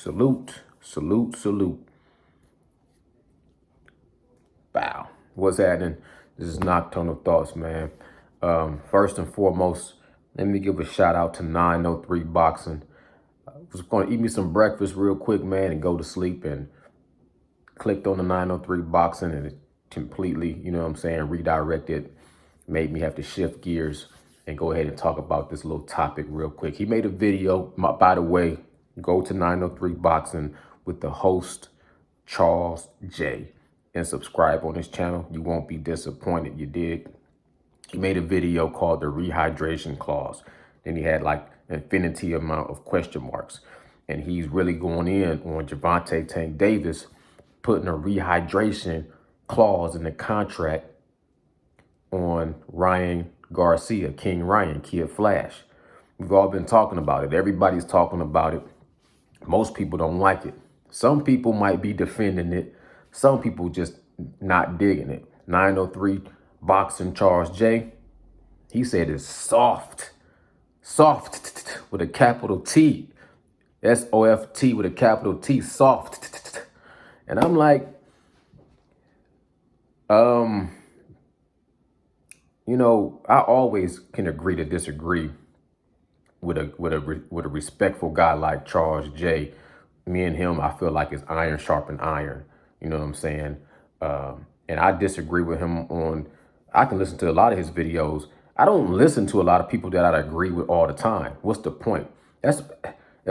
Salute, salute, salute. Bow. What's happening? This is Nocturnal Thoughts, man. First and foremost, let me give a shout out to 903 Boxing. I was going to eat me some breakfast real quick, man, and go to sleep, and clicked on the 903 Boxing, and it completely, redirected, made me have to shift gears and go ahead and talk about this little topic real quick. He made a video, by the way, go to 903 Boxing with the host, Charles J, and subscribe on his channel. You won't be disappointed. You dig? He made a video called the rehydration clause. Then he had like infinity amount of question marks. And he's really going in on Gervonta Tank Davis, putting a rehydration clause in the contract on Ryan Garcia, King Ryan, Kid Flash. We've all been talking about it. Everybody's talking about it. Most people don't like it. Some people might be defending it. Some people just not digging it. 903 Boxing Charles J, he said it's soft. Soft with a capital T. S-O-F-T with a capital T, soft. And I'm like, I always can agree to disagree with a respectful guy like Charles J. Me and him, I feel like it's iron sharpened iron. You know what I'm saying? And I disagree with him on, I can listen to a lot of his videos. I don't listen to a lot of people that I agree with all the time. What's the point? If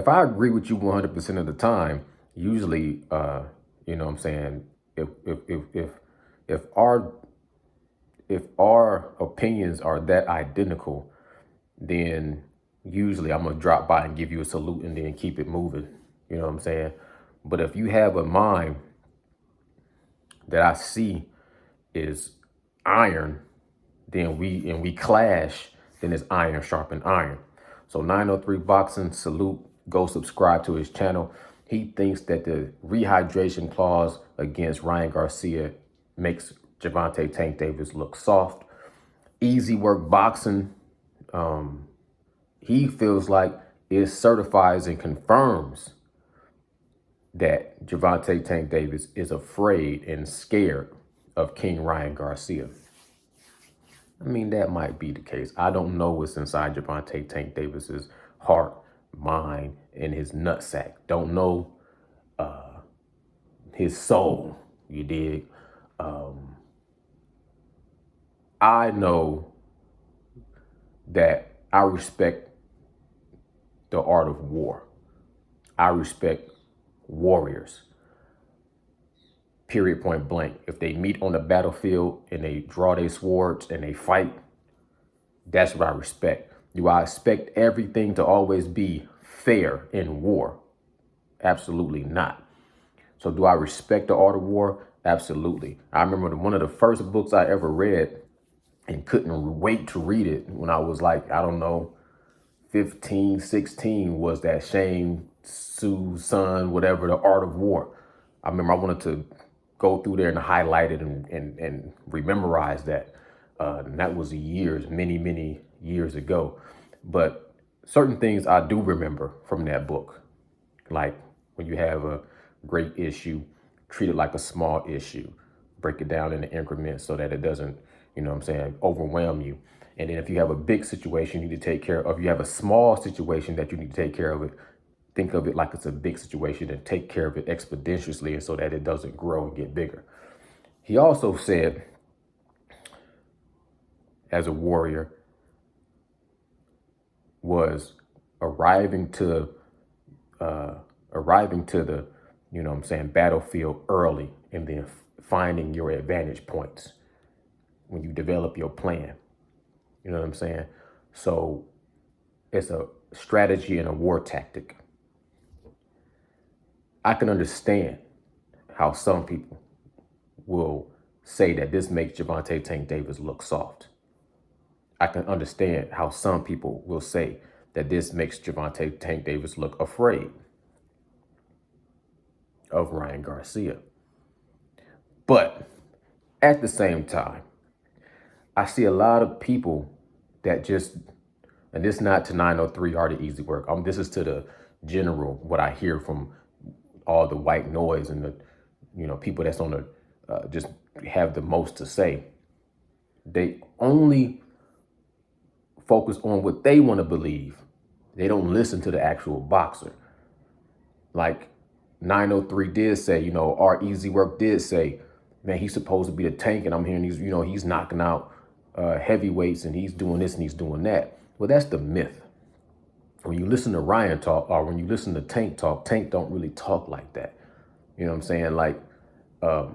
I agree with you 100% of the time, usually, you know what I'm saying, if our opinions are that identical, then usually I'm gonna drop by and give you a salute and then keep it moving. You know what I'm saying? But if you have a mind that I see is iron, then we clash, then it's iron sharpen iron. So 903 Boxing, salute, go subscribe to his channel. He thinks that the rehydration clause against Ryan Garcia makes Gervonta Tank Davis look soft. Easy Work Boxing, he feels like it certifies and confirms that Gervonta Tank Davis is afraid and scared of King Ryan Garcia. I mean, that might be the case. I don't know what's inside Gervonta Tank Davis's heart, mind, and his nutsack. Don't know his soul, you dig? I know that I respect the art of war. I respect warriors, period, point blank. If they meet on the battlefield and they draw their swords and they fight, that's what I respect. Do I expect everything to always be fair in war? Absolutely not. So do I respect the art of war? Absolutely. I remember one of the first books I ever read and couldn't wait to read it when I was like, I don't know, 15, 16, was that Shane Sue's son, whatever, The Art of War. I remember I wanted to go through there and highlight it and rememorize that. And that was years, many years ago. But certain things I do remember from that book. Like when you have a great issue, treat it like a small issue. Break it down into increments so that it doesn't, overwhelm you. And then if you have a big situation you need to take care of, if you have a small situation that you need to take care of it, think of it like it's a big situation and take care of it expeditiously and so that it doesn't grow and get bigger. He also said, as a warrior, was arriving to the, battlefield early and then finding your advantage points when you develop your plan. You know what I'm saying? So it's a strategy and a war tactic. I can understand how some people will say that this makes Gervonta Tank Davis look soft. I can understand how some people will say that this makes Gervonta Tank Davis look afraid of Ryan Garcia. But at the same time, I see a lot of people that just, and this is not to 903 Art of Easy Work. This is to the general, what I hear from all the white noise and the, people that's on the, just have the most to say. They only focus on what they want to believe. They don't listen to the actual boxer. Like 903 did say, our Easy Work did say, man, he's supposed to be the Tank, and I'm hearing he's knocking out heavyweights and he's doing this and he's doing that. Well, that's the myth. When you listen to Ryan talk, or when you listen to Tank talk, Tank don't really talk like that. You know what I'm saying? Like, to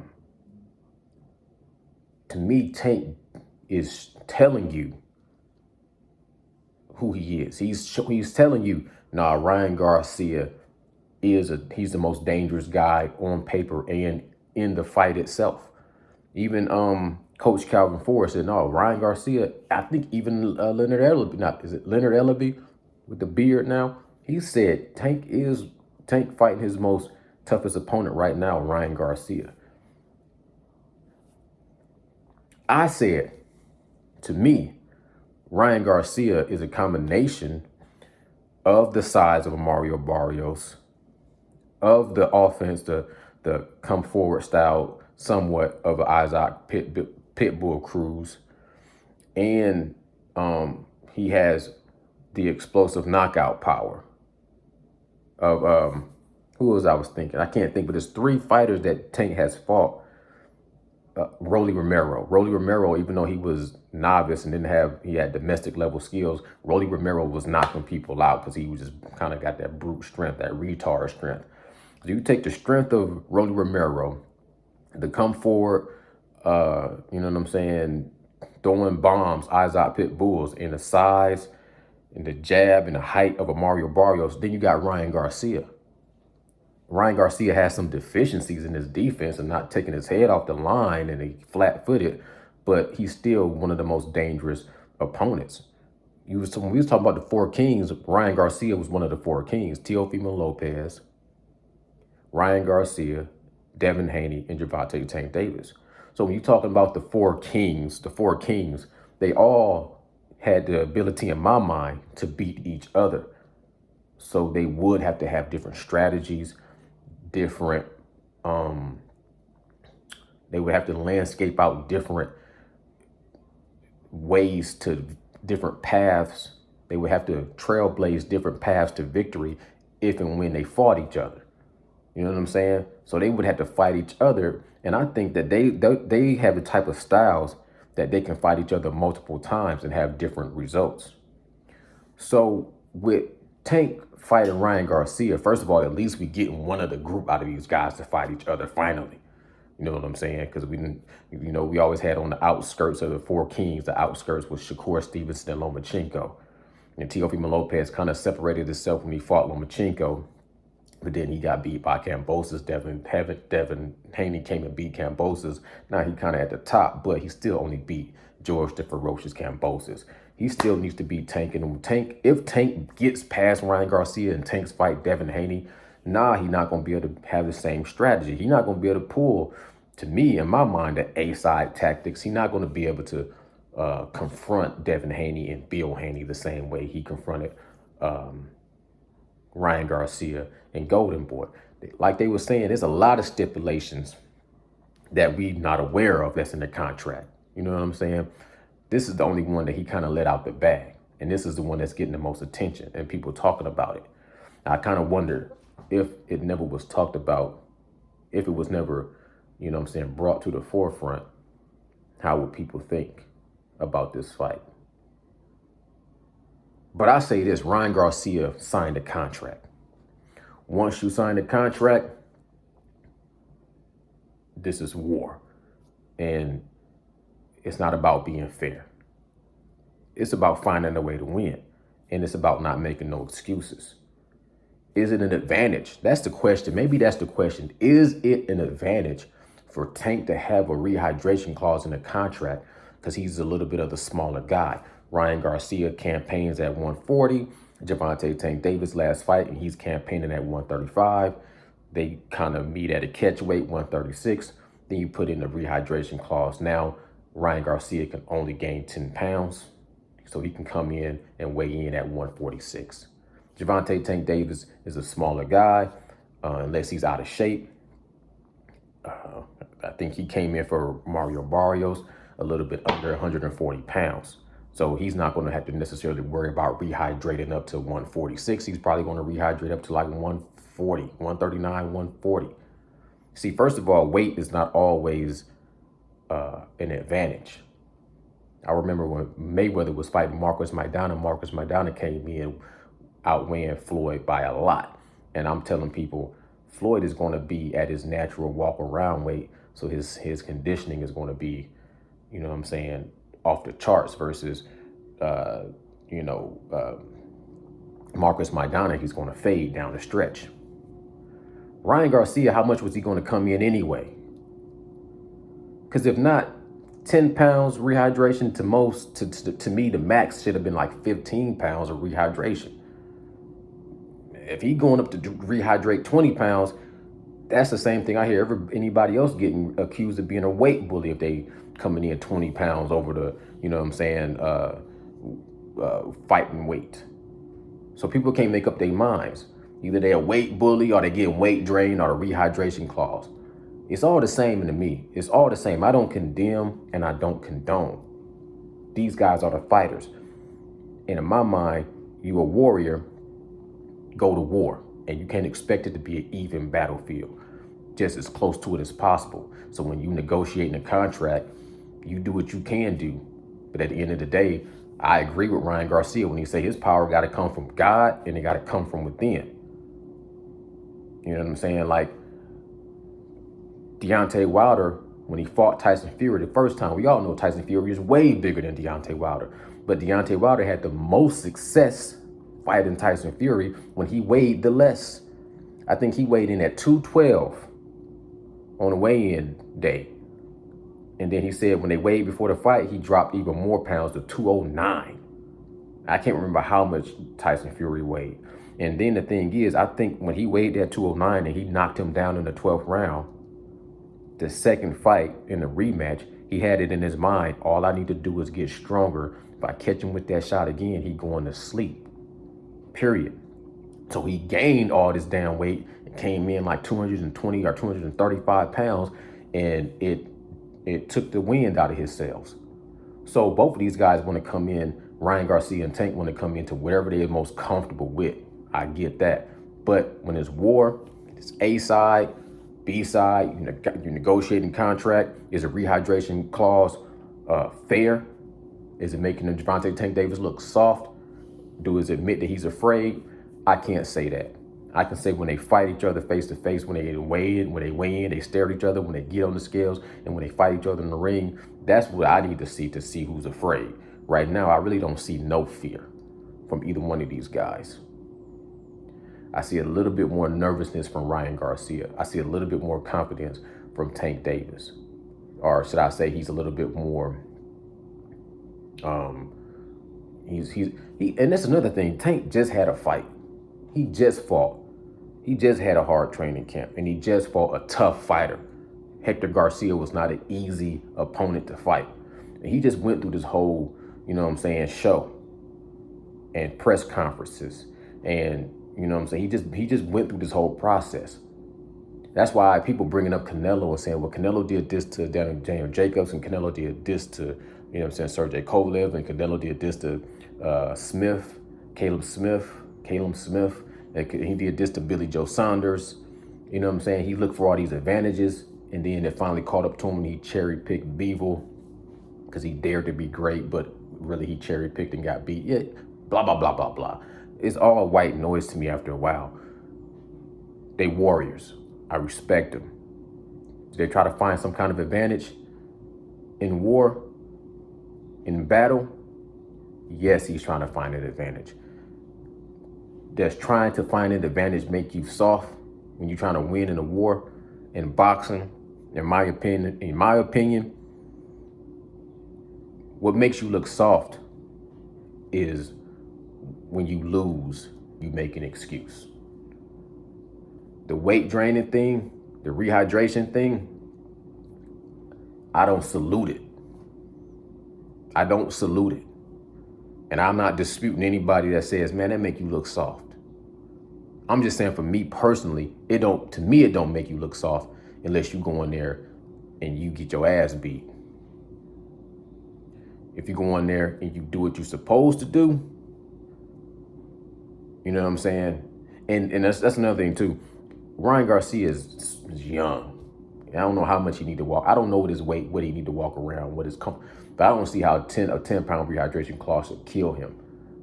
me, Tank is telling you who he is. He's telling you, nah, Ryan Garcia he's the most dangerous guy on paper and in the fight itself. Even Coach Calvin Ford said, no, Ryan Garcia, I think even Leonard Ellaby, is it Leonard Ellaby with the beard now? He said Tank fighting his most toughest opponent right now, Ryan Garcia. I said, to me, Ryan Garcia is a combination of the size of a Mario Barrios, of the offense, the come forward style, somewhat of an Isaac Pitbull Cruz, and he has the explosive knockout power of who was I was thinking? I can't think, but there's 3 fighters that Tank has fought. Rolly Romero, even though he was novice and he had domestic level skills, Rolly Romero was knocking people out because he was just kind of got that brute strength, that retard strength. So you take the strength of Rolly Romero, the come forward, you know what I'm saying, throwing bombs, Isaac Pit Bulls, and the size and the jab and the height of a Mario Barrios. Then you got Ryan Garcia. Ryan Garcia has some deficiencies in his defense and not taking his head off the line, and he flat-footed, but he's still one of the most dangerous opponents. When we was talking about the 4 kings, Ryan Garcia was one of the 4 kings. Teofimo Lopez, Ryan Garcia, Devin Haney, and Gervonta Tank Davis. So when you're talking about the 4 kings, they all had the ability in my mind to beat each other. So they would have to have different strategies, different, they would have to landscape out different ways to different paths. They would have to trailblaze different paths to victory if and when they fought each other. You know what I'm saying? So they would have to fight each other. And I think that they have the type of styles that they can fight each other multiple times and have different results. So with Tank fighting Ryan Garcia, first of all, at least we getting one of the group out of these guys to fight each other finally. You know what I'm saying? Because we always had on the outskirts of the 4 kings, the outskirts was Shakur Stevenson and Lomachenko. And Teofimo Lopez kind of separated himself when he fought Lomachenko, but then he got beat by Kambosos. Devin Haney came and beat Kambosos. Now he kind of at the top, but he still only beat George the Ferocious Kambosos. He still needs to beat Tank. And if Tank gets past Ryan Garcia and Tank's fight Devin Haney, he's not going to be able to have the same strategy. He's not going to be able to pull, to me, in my mind, the A-side tactics. He's not going to be able to confront Devin Haney and Bill Haney the same way he confronted Ryan Garcia and Golden Boy. Like they were saying, there's a lot of stipulations that we not aware of that's in the contract. You know what I'm saying? This is the only one that he kind of let out the bag. And this is the one that's getting the most attention and people talking about it. I kind of wonder if it never was talked about, if it was never, you know what I'm saying, brought to the forefront, how would people think about this fight? But I say this, Ryan Garcia signed a contract. Once you sign a contract, this is war. And it's not about being fair. It's about finding a way to win. And it's about not making no excuses. Is it an advantage? That's the question. Maybe that's the question. Is it an advantage for Tank to have a rehydration clause in the contract because he's a little bit of the smaller guy? Ryan Garcia campaigns at 140. Gervonta Tank Davis last fight, and he's campaigning at 135. They kind of meet at a catch weight, 136. Then you put in the rehydration clause. Now, Ryan Garcia can only gain 10 pounds, so he can come in and weigh in at 146. Gervonta Tank Davis is a smaller guy. unless he's out of shape. I think he came in for Mario Barrios a little bit under 140 pounds. So he's not going to have to necessarily worry about rehydrating up to 146. He's probably going to rehydrate up to like 140, 139, 140. See, first of all, weight is not always an advantage. I remember when Mayweather was fighting Marcus Maidana came in outweighing Floyd by a lot. And I'm telling people, Floyd is going to be at his natural walk around weight. So his conditioning is going to be, you know what I'm saying, off the charts versus, Marcus Maidana, he's going to fade down the stretch. Ryan Garcia, how much was he going to come in anyway? Because if not, 10 pounds rehydration to most, to me, the max should have been like 15 pounds of rehydration. If he going up to rehydrate 20 pounds, that's the same thing I hear anybody else getting accused of being a weight bully if they coming in 20 pounds over the, you know what I'm saying, fighting weight. So people can't make up their minds. Either they're a weight bully or they get weight drained or a rehydration clause. It's all the same to me. It's all the same. I don't condemn and I don't condone. These guys are the fighters. And in my mind, you a warrior, go to war. And you can't expect it to be an even battlefield. Just as close to it as possible. So when you negotiate a contract, you do what you can do. But at the end of the day, I agree with Ryan Garcia when he say his power got to come from God and it got to come from within. You know what I'm saying? Like Deontay Wilder, when he fought Tyson Fury the first time, we all know Tyson Fury is way bigger than Deontay Wilder. But Deontay Wilder had the most success fighting Tyson Fury when he weighed the less. I think he weighed in at 212 on the weigh-in day. And then he said when they weighed before the fight, he dropped even more pounds to 209. I can't remember how much Tyson Fury weighed. And then the thing is, I think when he weighed at 209 and he knocked him down in the 12th round, the second fight in the rematch, he had it in his mind, all I need to do is get stronger. If I catch him with that shot again, he going to sleep, period. So he gained all this damn weight and came in like 220 or 235 pounds, and it took the wind out of his sails. So both of these guys want to come in, Ryan Garcia and Tank want to come into whatever they're most comfortable with. I get that. But when it's war, it's A side, B side, you're negotiating contract. Is a rehydration clause fair? Is it making the Gervonta Tank Davis look soft? Do it admit that he's afraid? I can't say that. I can say when they fight each other face to face, when they weigh in, they stare at each other, when they get on the scales, and when they fight each other in the ring, that's what I need to see who's afraid. Right now, I really don't see no fear from either one of these guys. I see a little bit more nervousness from Ryan Garcia. I see a little bit more confidence from Tank Davis. Or should I say he's a little bit more, and that's another thing. Tank just had a fight. He just fought. He just had a hard training camp and he just fought a tough fighter. Hector Garcia was not an easy opponent to fight. And he just went through this whole, show and press conferences. And, he just went through this whole process. That's why people bringing up Canelo and saying, well, Canelo did this to Daniel Jacobs and Canelo did this to, Sergey Kovalev, and Canelo did this to Caleb Smith. And he did this to Billy Joe Saunders. You know what I'm saying? He looked for all these advantages, and then it finally caught up to him and he cherry-picked Bivol because he dared to be great, but really he cherry-picked and got beat. Yeah, blah, blah, blah, blah, blah. It's all white noise to me after a while. They warriors. I respect them. Do they try to find some kind of advantage in war, in battle? Yes, he's trying to find an advantage. Does trying to find an advantage make you soft when you're trying to win in a war? In boxing, in my opinion, what makes you look soft is when you lose, you make an excuse. The weight draining thing, the rehydration thing, I don't salute it. I don't salute it. And I'm not disputing anybody that says, man, that make you look soft. I'm just saying, for me personally, to me, it don't make you look soft unless you go in there and you get your ass beat. If you go in there and you do what you're supposed to do, you know what I'm saying? And that's another thing too. Ryan Garcia is young. I don't know how much he need to walk. I don't know what his weight, what he need to walk around, what his comfort. But I don't see how a 10-pound rehydration clause would kill him.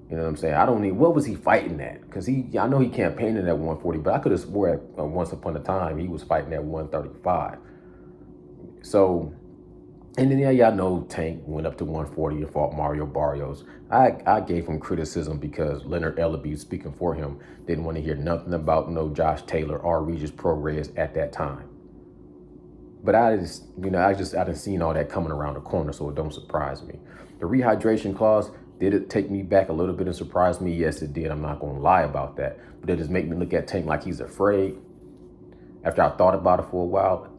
You know what I'm saying? I don't need, what was he fighting at? Because I know he campaigned at 140, but I could have swore at once upon a time he was fighting at 135. So, and then y'all know Tank went up to 140 and fought Mario Barrios. I gave him criticism because Leonard Ellaby, speaking for him, didn't want to hear nothing about no Josh Taylor or Regis Prograis at that time. But I didn't seen all that coming around the corner, so it don't surprise me. The rehydration clause, did it take me back a little bit and surprise me? Yes, it did. I'm not going to lie about that. But it just make me look at Tank like he's afraid. After I thought about it for a while,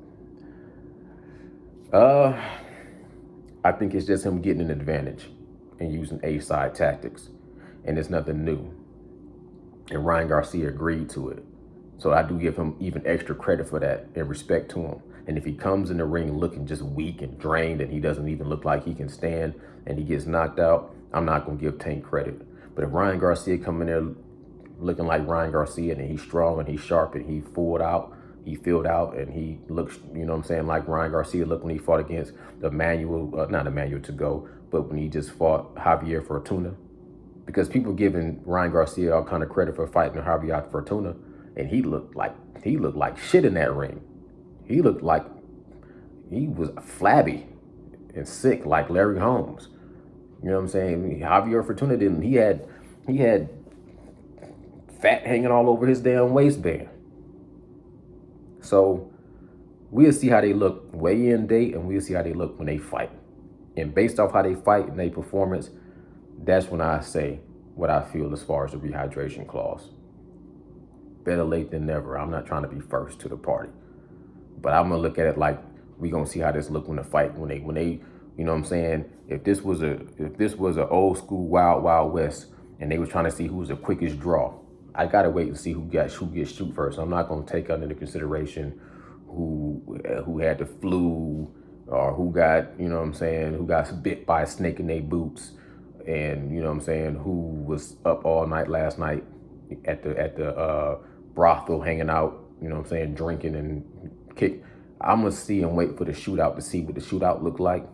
I think it's just him getting an advantage and using A-side tactics. And it's nothing new. And Ryan Garcia agreed to it. So I do give him even extra credit for that and respect to him. And if he comes in the ring looking just weak and drained and he doesn't even look like he can stand and he gets knocked out, I'm not going to give Tank credit. But if Ryan Garcia come in there looking like Ryan Garcia and he's strong and he's sharp and he filled out and he looks, you know what I'm saying, like Ryan Garcia looked when he fought against not Emmanuel to go, but when he just fought Javier Fortuna. Because people giving Ryan Garcia all kind of credit for fighting Javier Fortuna, and he looked like shit in that ring. He looked like he was flabby and sick like Larry Holmes. You know what I'm saying? Javier Fortuna didn't. He had fat hanging all over his damn waistband. So we'll see how they look weigh-in day, and we'll see how they look when they fight. And based off how they fight and their performance, that's when I say what I feel as far as the rehydration clause. Better late than never. I'm not trying to be first to the party, but I'm gonna look at it like we gonna see how this look when the fight when they you know what I'm saying. If this was a old school Wild West and they were trying to see who was the quickest draw, I gotta wait and see who gets shoot first. I'm not gonna take under consideration who had the flu or who got, you know what I'm saying, who got bit by a snake in their boots, and you know what I'm saying, who was up all night last night at the brothel hanging out, you know what I'm saying, drinking and kick. I'm gonna see and wait for the shootout to see what the shootout looked like,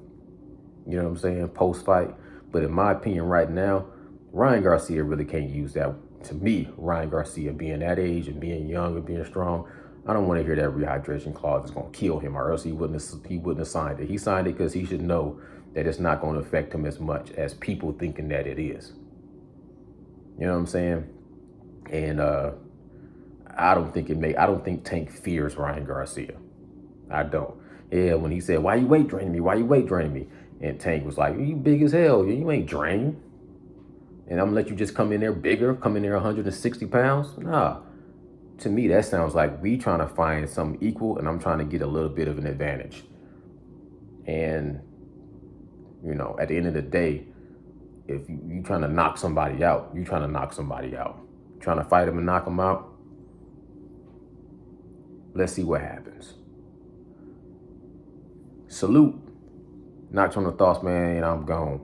you know what I'm saying, post fight. But in my opinion right now, Ryan Garcia really can't use that. To me, Ryan Garcia being that age and being young and being strong, I don't want to hear that rehydration clause is going to kill him, or else he wouldn't have signed it. He signed it because he should know that it's not going to affect him as much as people thinking that it is. You know what I'm saying? And I don't think Tank fears Ryan Garcia. I don't. Yeah, when he said, "Why you weight draining me? Why you weight draining me?" And Tank was like, "You big as hell. You ain't drained. And I'm gonna let you just come in there bigger, come in there 160 pounds? Nah." To me, that sounds like we trying to find something equal, and I'm trying to get a little bit of an advantage. And, you know, at the end of the day, if you trying to knock somebody out, you trying to knock somebody out. Trying to fight him and knock him out, let's see what happens. Salute. Nocturnal Thoughts, man, and I'm gone.